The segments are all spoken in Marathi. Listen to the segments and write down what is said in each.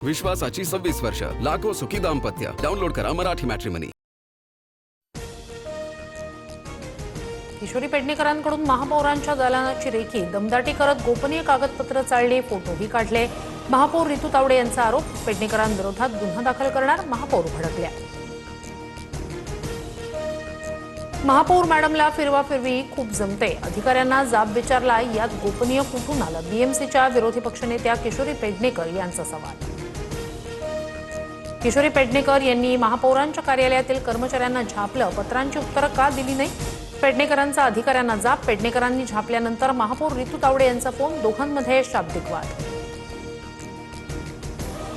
विश्वासाची 26 वर्ष, लाखो सुखी दाम्पत्य. डाउनलोड करा मराठी मॅट्रिमनी. किशोरी पेडणेकरांकडून महापौरांच्या दालनाची रेखी, दमदाटी करत गोपनीय कागदपत्र चालले, फोटोही काढले. महापौर रितू तावडे यांचा आरोप, पेडणेकरांविरोधात गुन्हा दाखल करणार, महापौर भडकल्या. महापौर मॅडमला फिरवाफिरवी खूप जमते, अधिकाऱ्यांना जाब विचारला, यात गोपनीय कुठून आलं? बीएमसीच्या विरोधी पक्षनेत्या किशोरी पेडणेकर यांचा सवाल. किशोरी पेडणेकर यांनी महापौरांच्या कार्यालयातील कर्मचाऱ्यांना झापलं, पत्रांची उत्तरं का दिली नाही? पेडणेकरांचा अधिकाऱ्यांना जाब, पेडणेकरांनी झापल्यानंतर महापौर रितू तावडे यांचा फोन, दोघांमध्ये शाब्दिक वाद.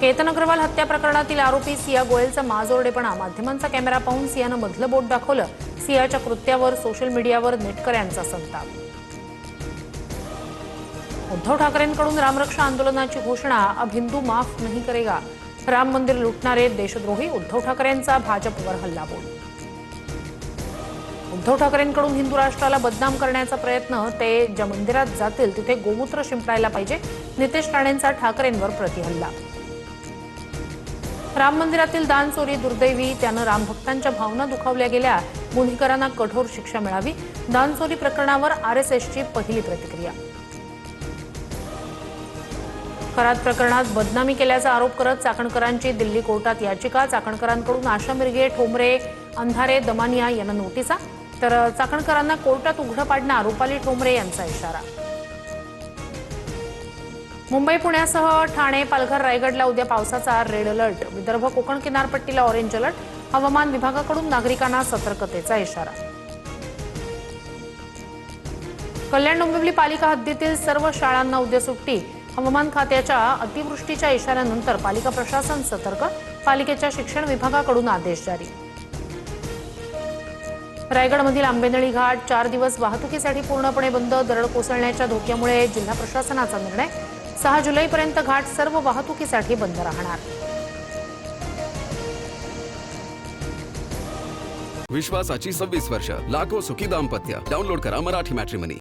केतन अग्रवाल हत्या प्रकरणातील आरोपी सिया गोयलचा माजोरडेपणा, माध्यमांचा कॅमेरा पाहून सियानं मधलं बोट दाखवलं. सियाच्या कृत्यावर सोशल मीडियावर नेटकऱ्यांचा संताप. उद्धव ठाकरेंकडून रामरक्षा आंदोलनाची घोषणा, अब हिंदू माफ नहीं करेगा. राम मंदिर लुटणारे देशद्रोही, उद्धव ठाकरेंचा भाजपवर हल्लाबोल. उद्धव ठाकरेंकडून हिंदू राष्ट्राला बदनाम करण्याचा प्रयत्न, ते ज्या मंदिरात जातील तिथे गोमूत्र शिंपडायला पाहिजे. नितेश राणेंचा ठाकरेंवर प्रतिहल्ला. राम मंदिरातील दान चोरी दुर्दैवी, त्यानं रामभक्तांच्या भावना दुखावल्या गेल्या, गुन्हेगारांना कठोर शिक्षा मिळावी. दान चोरी प्रकरणावर आरएसएसची पहिली प्रतिक्रिया. करात प्रकरणात बदनामी केल्याचा आरोप करत चाकणकरांची दिल्ली कोर्टात याचिका, चाकणकरांकडून आशा मिरगे, ठोंबरे, अंधारे, दमानिया यांना नोटिसा, तर चाकणकरांना कोर्टात उघडं पाडणार, रुपाली ठोंबरे यांचा इशारा. मुंबई पुण्यासह ठाणे, पालघर, रायगडला उद्या पावसाचा रेड अलर्ट, विदर्भ कोकण किनारपट्टीला ऑरेंज अलर्ट, हवामान विभागाकडून नागरिकांना सतर्कतेचा इशारा. कल्याण डोंबिवली पालिका हद्दीतील सर्व शाळांना उद्या सुट्टी, हवामान खात्याच्या अतिवृष्टीच्या इशाऱ्यानंतर पालिका प्रशासन सतर्क, पालिकेच्या शिक्षण विभागाकडून आदेश जारी. रायगडमधील आंबेनळी घाट 4 दिवस वाहतुकीसाठी पूर्णपणे बंद, दरड कोसळण्याच्या धोक्यामुळे जिल्हा प्रशासनाचा निर्णय. 6 जुलैपर्यंत घाट सर्व वाहतुकीसाठी बंद राहणार. विश्वासाची 26 वर्ष, लाखो सुखी दाम्पत्य. डाउनलोड करा मराठी मॅट्रिमनी.